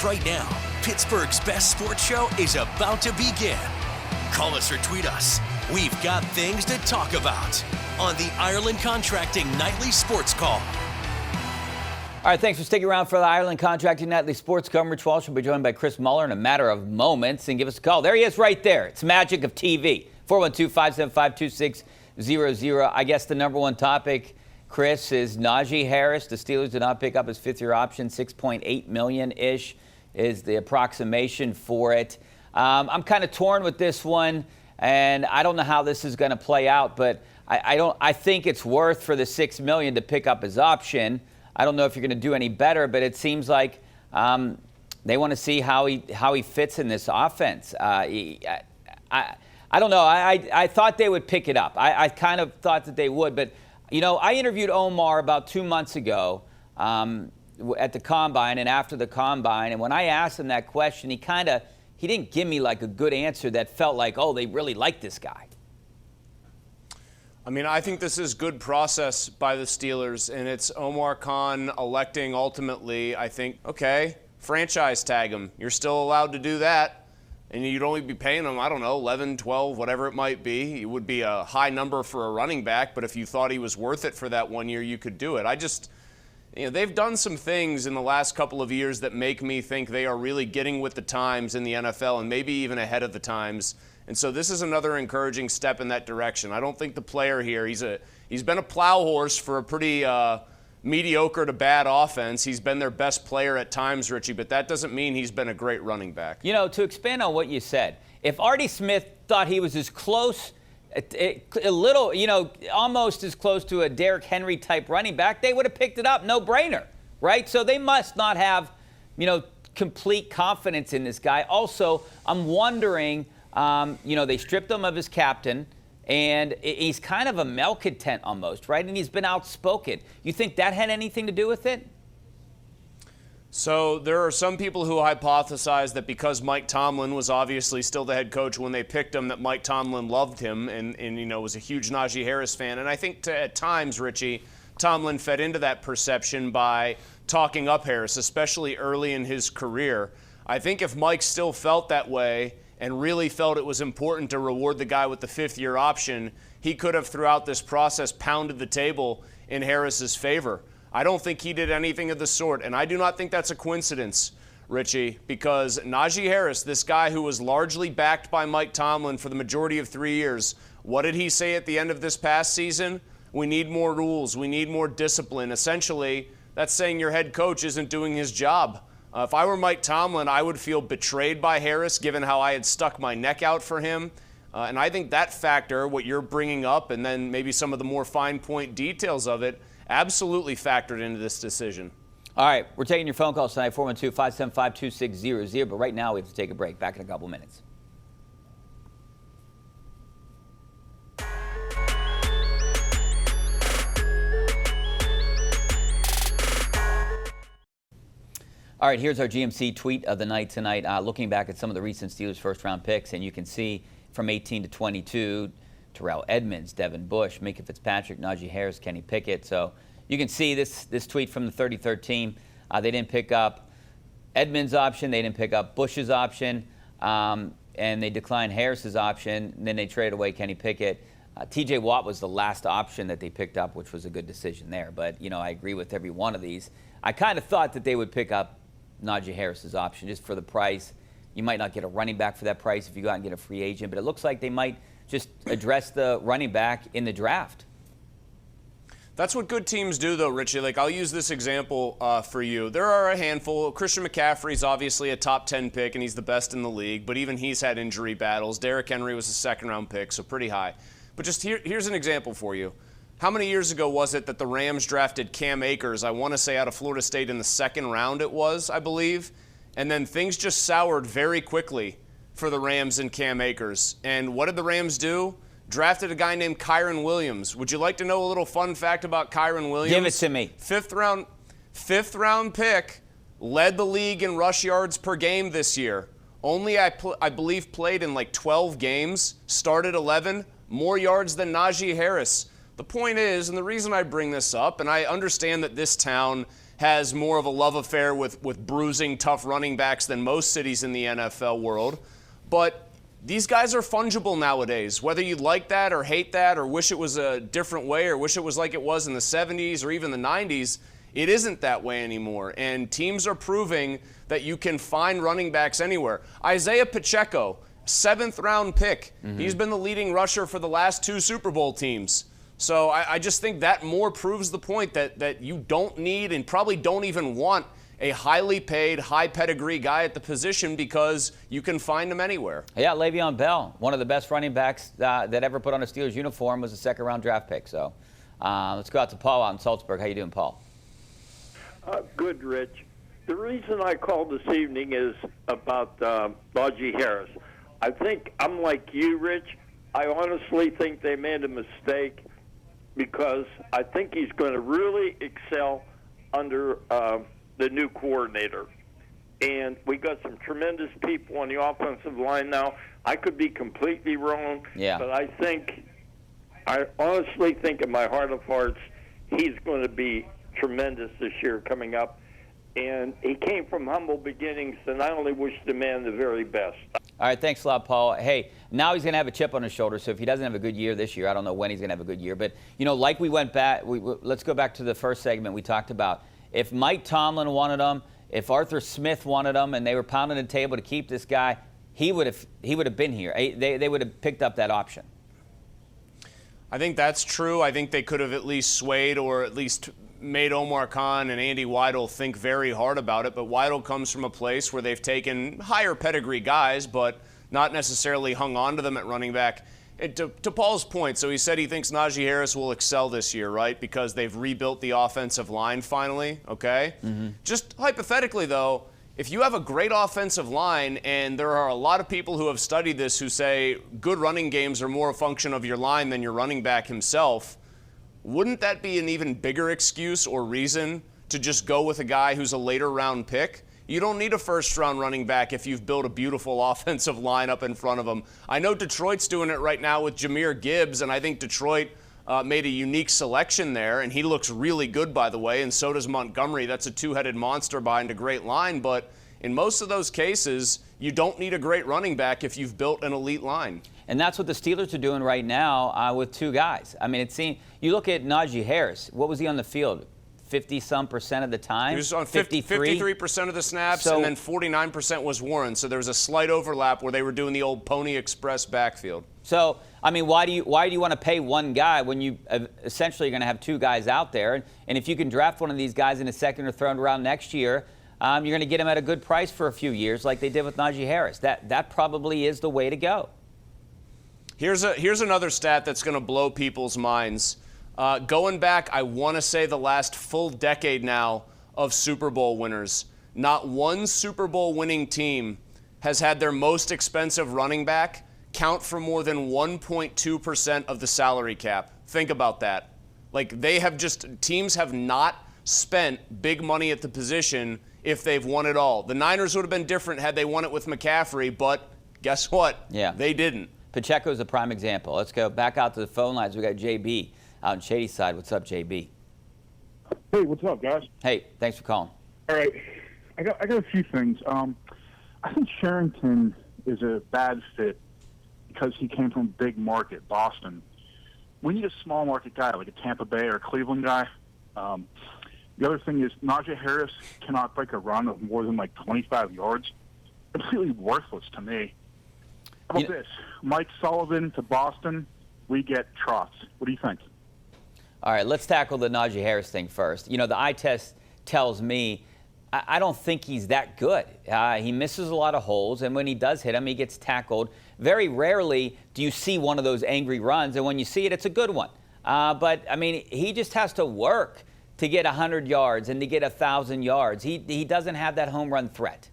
Right now, Pittsburgh's best sports show is about to begin. Call us or tweet us. We've got things to talk about on the Ireland Contracting Nightly Sports Call. All right, thanks for sticking around for the Ireland Contracting Nightly Sports Call. Rich Walsh will be joined by Chris Mueller in a matter of moments, and give us a call. There he is right there. It's magic of TV. 412-575-2600. I guess the number one topic, Chris, is Naji Harris. The Steelers did not pick up his fifth-year option. $6.8 million-ish is the approximation for it. I'm kind of torn with this one, and I don't know how this is going to play out, but I think it's worth for the $6 million to pick up his option. I don't know if you're going to do any better, but it seems like they want to see how he fits in this offense. I don't know. I thought they would pick it up. I kind of thought that they would. But, you know, I interviewed Omar about 2 months ago at the Combine and after the Combine. And when I asked him that question, he didn't give me like a good answer that felt like, oh, they really like this guy. I mean, I think this is good process by the Steelers, and it's Omar Khan electing ultimately, I think, okay, franchise tag him. You're still allowed to do that, and you'd only be paying him, I don't know, 11, 12, whatever it might be. It would be a high number for a running back, but if you thought he was worth it for that 1 year, you could do it. They've done some things in the last couple of years that make me think they are really getting with the times in the NFL and maybe even ahead of the times. And so this is another encouraging step in that direction. I don't think the player here, he's been a plow horse for a pretty mediocre to bad offense. He's been their best player at times, Richie, but that doesn't mean he's been a great running back. You know, to expand on what you said, if Artie Smith thought he was as close, a little, you know, almost as close to a Derrick Henry type running back, they would have picked it up, no brainer, right? So they must not have, you know, complete confidence in this guy. Also, I'm wondering, they stripped him of his captain, and he's kind of a malcontent almost, right? And he's been outspoken. You think that had anything to do with it? So there are some people who hypothesize that because Mike Tomlin was obviously still the head coach when they picked him, that Mike Tomlin loved him and was a huge Naji Harris fan. And I think at times, Richie, Tomlin fed into that perception by talking up Harris, especially early in his career. I think if Mike still felt that way and really felt it was important to reward the guy with the fifth-year option, he could have throughout this process pounded the table in Harris's favor. I don't think he did anything of the sort, and I do not think that's a coincidence, Richie, because Naji Harris, this guy who was largely backed by Mike Tomlin for the majority of 3 years, what did he say at the end of this past season? We need more rules. We need more discipline. Essentially, that's saying your head coach isn't doing his job. If I were Mike Tomlin, I would feel betrayed by Harris, given how I had stuck my neck out for him. And I think that factor, what you're bringing up, and then maybe some of the more fine point details of it, absolutely factored into this decision. All right, we're taking your phone calls tonight, 412-575-2600. But right now, we have to take a break. Back in a couple minutes. All right, here's our GMC tweet of the night tonight, looking back at some of the recent Steelers first-round picks, and you can see from 18 to 22, Terrell Edmunds, Devin Bush, Minkah Fitzpatrick, Naji Harris, Kenny Pickett. So you can see this tweet from the 33rd team. They didn't pick up Edmunds' option. They didn't pick up Bush's option, and they declined Harris's option. And then they traded away Kenny Pickett. T.J. Watt was the last option that they picked up, which was a good decision there. But, you know, I agree with every one of these. I kind of thought that they would pick up Naji Harris's option just for the price. You might not get a running back for that price if you go out and get a free agent, but it looks like they might just address the running back in the draft. That's what good teams do, though, Richie. Like, I'll use this example for you. There are a handful. Christian McCaffrey's obviously a top 10 pick, and he's the best in the league, but even he's had injury battles. Derrick Henry was a second-round pick, so pretty high. But just here's an example for you. How many years ago was it that the Rams drafted Cam Akers, I want to say out of Florida State in the second round it was, I believe, and then things just soured very quickly for the Rams and Cam Akers. And what did the Rams do? Drafted a guy named Kyren Williams. Would you like to know a little fun fact about Kyren Williams? Give it to me. Fifth round pick, led the league in rush yards per game this year. Only, I believe, played in like 12 games, started 11, more yards than Naji Harris. The point is, and the reason I bring this up, and I understand that this town has more of a love affair with bruising tough running backs than most cities in the NFL world. But these guys are fungible nowadays. Whether you like that or hate that or wish it was a different way or wish it was like it was in the 70s or even the 90s, it isn't that way anymore. And teams are proving that you can find running backs anywhere. Isaiah Pacheco, 7th-round pick. He's been the leading rusher for the last 2 Super Bowl teams. So I just think that more proves the point that you don't need and probably don't even want a highly paid, high pedigree guy at the position because you can find him anywhere. Yeah, Le'Veon Bell, one of the best running backs that ever put on a Steelers uniform, was a 2nd-round draft pick. So let's go out to Paul out in Salzburg. How you doing, Paul? Good, Rich. The reason I called this evening is about Naji Harris. I think I'm like you, Rich. I honestly think they made a mistake because I think he's going to really excel under the new coordinator. And we got some tremendous people on the offensive line now. I could be completely wrong, but I honestly think in my heart of hearts he's going to be tremendous this year coming up. And he came from humble beginnings, and I only wish the man the very best. All right, thanks a lot, Paul. Hey, now he's going to have a chip on his shoulder, so if he doesn't have a good year this year, I don't know when he's going to have a good year. But, like we went back, let's go back to the first segment we talked about. If Mike Tomlin wanted him, if Arthur Smith wanted him, and they were pounding the table to keep this guy, he would have been here. They would have picked up that option. I think that's true. I think they could have at least swayed or at least made Omar Khan and Andy Weidel think very hard about it, but Weidel comes from a place where they've taken higher pedigree guys, but not necessarily hung on to them at running back. And to Paul's point, so he said he thinks Naji Harris will excel this year, right? Because they've rebuilt the offensive line finally, okay? Just hypothetically, though, if you have a great offensive line, and there are a lot of people who have studied this who say good running games are more a function of your line than your running back himself, wouldn't that be an even bigger excuse or reason to just go with a guy who's a later round pick? You don't need a first-round running back if you've built a beautiful offensive line up in front of them. I know Detroit's doing it right now with Jahmyr Gibbs, and I think Detroit made a unique selection there, and he looks really good, by the way, and so does Montgomery. That's a 2-headed monster behind a great line, but in most of those cases, you don't need a great running back if you've built an elite line. And that's what the Steelers are doing right now with 2 guys. I mean, you look at Naji Harris. What was he on the field? 50-some% of the time? He was on 53% of the snaps, and then 49% was Warren. So there was a slight overlap where they were doing the old Pony Express backfield. So, I mean, why do you want to pay one guy when you essentially are going to have 2 guys out there? And if you can draft one of these guys in the 2nd or 3rd round next year, you're going to get him at a good price for a few years like they did with Naji Harris. That probably is the way to go. Here's another stat that's going to blow people's minds. Going back, I want to say the last full decade now of Super Bowl winners, not one Super Bowl winning team has had their most expensive running back count for more than 1.2% of the salary cap. Think about that. Like, teams have not spent big money at the position if they've won it all. The Niners would have been different had they won it with McCaffrey, but guess what? Yeah. They didn't. Pacheco is a prime example. Let's go back out to the phone lines. We got JB out in Shady Side. What's up, JB? Hey, what's up, guys? Hey, thanks for calling. All right, I got a few things. I think Sherrington is a bad fit because he came from a big market, Boston. We need a small market guy like a Tampa Bay or a Cleveland guy. The other thing is Naja Harris cannot break a run of more than like 25 yards. Completely worthless to me. How about this? Mike Sullivan to Boston, we get Trotz. What do you think? All right, let's tackle the Naji Harris thing first. The eye test tells me I don't think he's that good. He misses a lot of holes, and when he does hit him, he gets tackled. Very rarely do you see one of those angry runs, and when you see it, it's a good one. But, I mean, he just has to work to get 100 yards and to get 1,000 yards. He doesn't have that home run threat.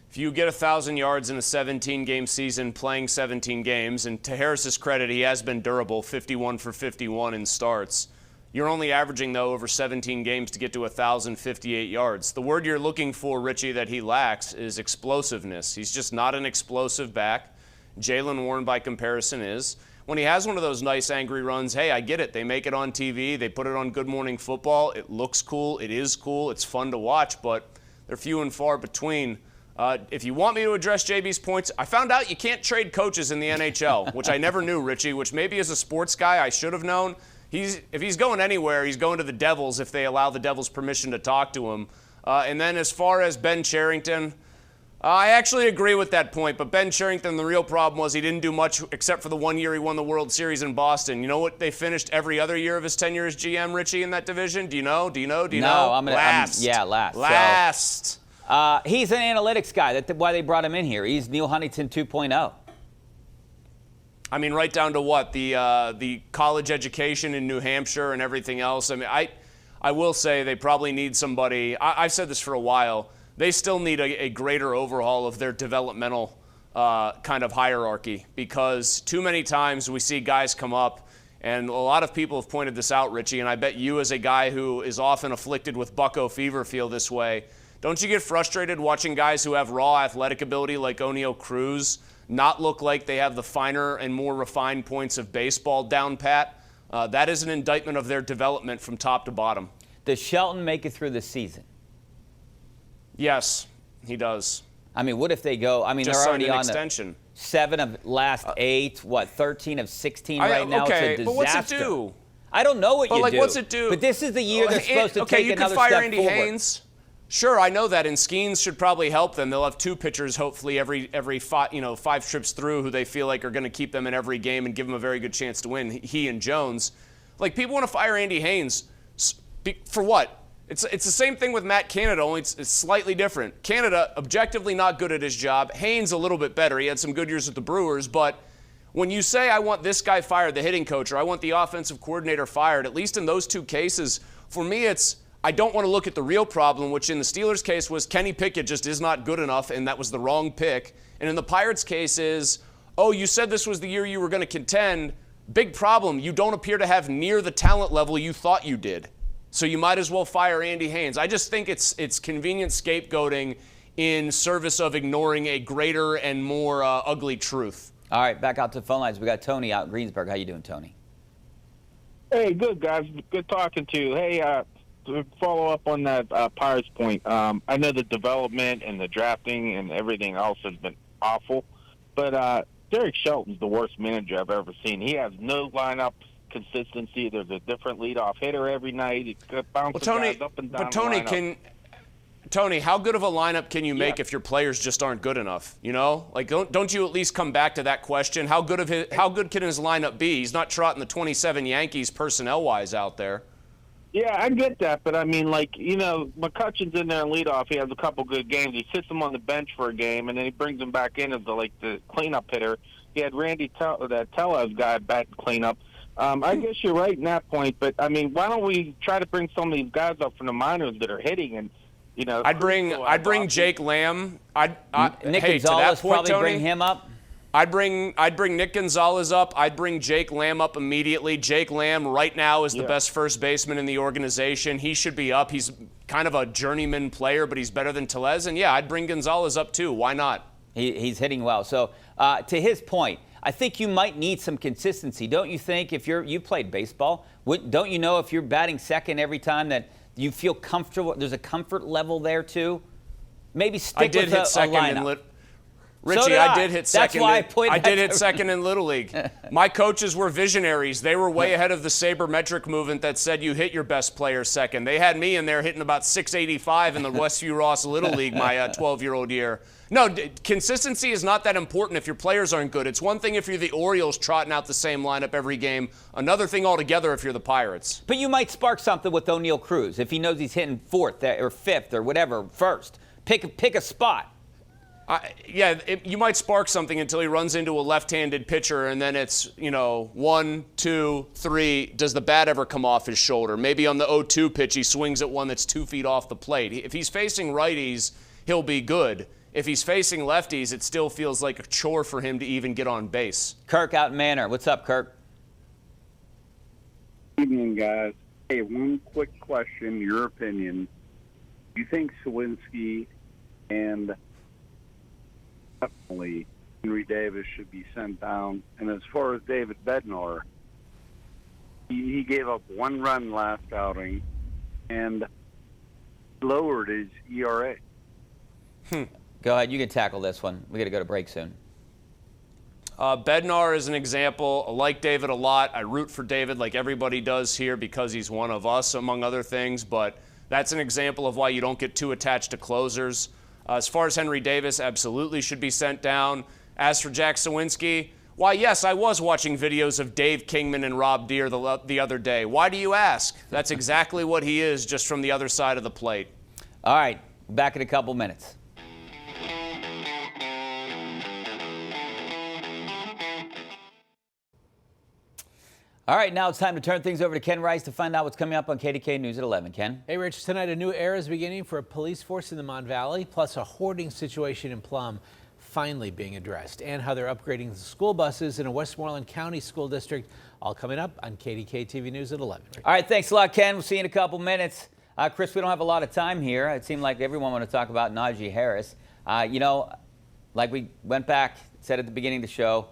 If you get 1,000 yards in a 17-game season playing 17 games, and to Harris's credit, he has been durable, 51 for 51 in starts. You're only averaging, though, over 17 games to get to 1,058 yards. The word you're looking for, Richie, that he lacks is explosiveness. He's just not an explosive back. Jaylen Warren, by comparison, is. when he has one of those nice angry runs, hey, I get it. They make it on TV. They put it on Good Morning Football. It looks cool. It is cool. It's fun to watch, but they're few and far between. If you want me to address JB's points, I found out you can't trade coaches in the NHL, which I never knew, Richie, which maybe as a sports guy I should have known. If he's going anywhere, he's going to the Devils if they allow the Devils permission to talk to him. And then as far as Ben Cherington, I actually agree with that point. But Ben Cherington, the real problem was he didn't do much except for the 1 year he won the World Series in Boston. You know what they finished every other year of his tenure as GM, Richie, in that division? Do you know? No, last. Last. So, he's an analytics guy. That's why they brought him in here. He's Neil Huntington 2.0. I mean, right down to what? The college education in New Hampshire and everything else. I mean, I will say they probably need somebody. I've said this for a while. They still need a greater overhaul of their developmental kind of hierarchy, because too many times we see guys come up, and a lot of people have pointed this out, Richie, and I bet you as a guy who is often afflicted with bucko fever feel this way. Don't you get frustrated watching guys who have raw athletic ability like O'Neal Cruz not look like they have the finer and more refined points of baseball down pat? That is an indictment of their development from top to bottom. Does Shelton make it through the season? Yes, he does. I mean, what if they go? I mean, Just they're already signed an on extension. 7 of last 8, 13 of 16 right now. Okay, it's a disaster. but what's it do? I don't know what you do. What's it do? But this is the year they're supposed to take another step forward. Okay, you could fire Andy Haynes. Sure, I know that, and Skeens should probably help them. They'll have 2 pitchers, hopefully, every 5 trips through, who they feel like are going to keep them in every game and give them a very good chance to win. He and Jones, like, people want to fire Andy Haynes for what? It's the same thing with Matt Canada, only it's slightly different. Canada, objectively not good at his job. Haynes a little bit better. He had some good years with the Brewers, but when you say I want this guy fired, the hitting coach, or I want the offensive coordinator fired, at least in those 2 cases, for me it's I don't want to look at the real problem, which in the Steelers' case was Kenny Pickett just is not good enough, and that was the wrong pick. And in the Pirates' case is, oh, you said this was the year you were going to contend. Big problem. You don't appear to have near the talent level you thought you did. So you might as well fire Andy Haynes. I just think it's convenient scapegoating in service of ignoring a greater and more ugly truth. All right, back out to the phone lines. We got Tony out in Greensburg. How you doing, Tony? Hey, good, guys. Good talking to you. Hey, to follow up on that Pirates point, I know the development and the drafting and everything else has been awful, but Derek Shelton's the worst manager I've ever seen. He has no lineup consistency. There's a different leadoff hitter every night. He bounces guys up and down. But Tony, how good of a lineup can you make if your players just aren't good enough? You know, like don't you at least come back to that question? How good can his lineup be? He's not trotting the 27 Yankees personnel-wise out there. Yeah, I get that, but I mean, like, you know, McCutcheon's in there and leadoff. He has a couple good games. He sits him on the bench for a game, and then he brings him back in as the cleanup hitter. He had Randy Tellez guy back to clean up. I guess you're right in that point, but I mean, why don't we try to bring some of these guys up from the minors that are hitting and, you know? I'd bring Jake Lamb. Nick hey, Gonzalez, to that point, probably Tony, bring him up. I'd bring Nick Gonzalez up. I'd bring Jake Lamb up immediately. Jake Lamb right now is the best first baseman in the organization. He should be up. He's kind of a journeyman player, but he's better than Tellez. And yeah, I'd bring Gonzalez up too. Why not? He's hitting well. So to his point, I think you might need some consistency. Don't you think? If you played baseball, don't you know if you're batting second every time that you feel comfortable? There's a comfort level there too. Maybe stick with a lineup. Richie, so I did hit second. I did hit second in Little League. My coaches were visionaries. They were way ahead of the sabermetric movement that said you hit your best player second. They had me in there hitting about 685 in the Westview Ross Little League my 12-year-old year. No, consistency is not that important if your players aren't good. It's one thing if you're the Orioles trotting out the same lineup every game. Another thing altogether if you're the Pirates. But you might spark something with O'Neal Cruz if he knows he's hitting fourth or fifth or whatever first. Pick a spot. You might spark something until he runs into a left-handed pitcher, and then it's, 1, 2, 3. Does the bat ever come off his shoulder? Maybe on the 0-2 pitch, he swings at one that's 2 feet off the plate. If he's facing righties, he'll be good. If he's facing lefties, it still feels like a chore for him to even get on base. Kirk out in Manor. What's up, Kirk? Good evening, guys. Hey, one quick question, your opinion. Do you think Sawinski and definitely Henry Davis should be sent down. And as far as David Bednar, he gave up 1 run last outing and lowered his ERA. Go ahead. You can tackle this one. We got to go to break soon. Bednar is an example. I like David a lot. I root for David like everybody does here because he's one of us, among other things. But that's an example of why you don't get too attached to closers. As far as Henry Davis, absolutely should be sent down. As for Jack Sawinski, why, yes, I was watching videos of Dave Kingman and Rob Deere the other day. Why do you ask? That's exactly what he is, just from the other side of the plate. All right. Back in a couple minutes. All right, now it's time to turn things over to Ken Rice to find out what's coming up on KDKA News at 11. Ken? Hey, Rich, tonight a new era is beginning for a police force in the Mon Valley, plus a hoarding situation in Plum finally being addressed, and how they're upgrading the school buses in a Westmoreland County school district, all coming up on KDKA-TV News at 11. All right, thanks a lot, Ken. We'll see you in a couple minutes. Chris, we don't have a lot of time here. It seemed like everyone wanted to talk about Naji Harris. You know, like we went back, said at the beginning of the show,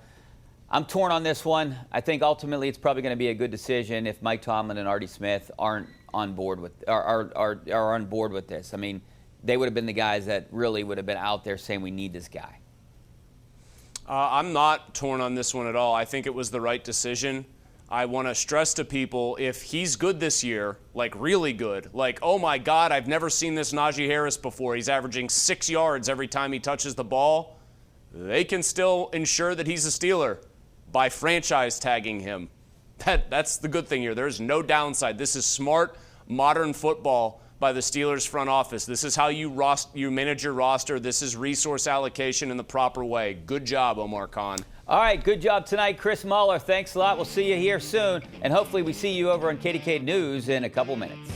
I'm torn on this one. I think ultimately it's probably going to be a good decision if Mike Tomlin and Artie Smith aren't on board with are on board with this. I mean, they would have been the guys that really would have been out there saying we need this guy. I'm not torn on this one at all. I think it was the right decision. I want to stress to people, if he's good this year, like really good, like, oh my God, I've never seen this Naji Harris before. He's averaging 6 yards every time he touches the ball. They can still ensure that he's a Steeler by franchise tagging him. That's the good thing here. There's no downside. This is smart, modern football by the Steelers front office. This is how you manage your roster. This is resource allocation in the proper way. Good job, Omar Khan. All right, good job tonight, Chris Mueller. Thanks a lot. We'll see you here soon, and hopefully we see you over on KDKA News in a couple minutes.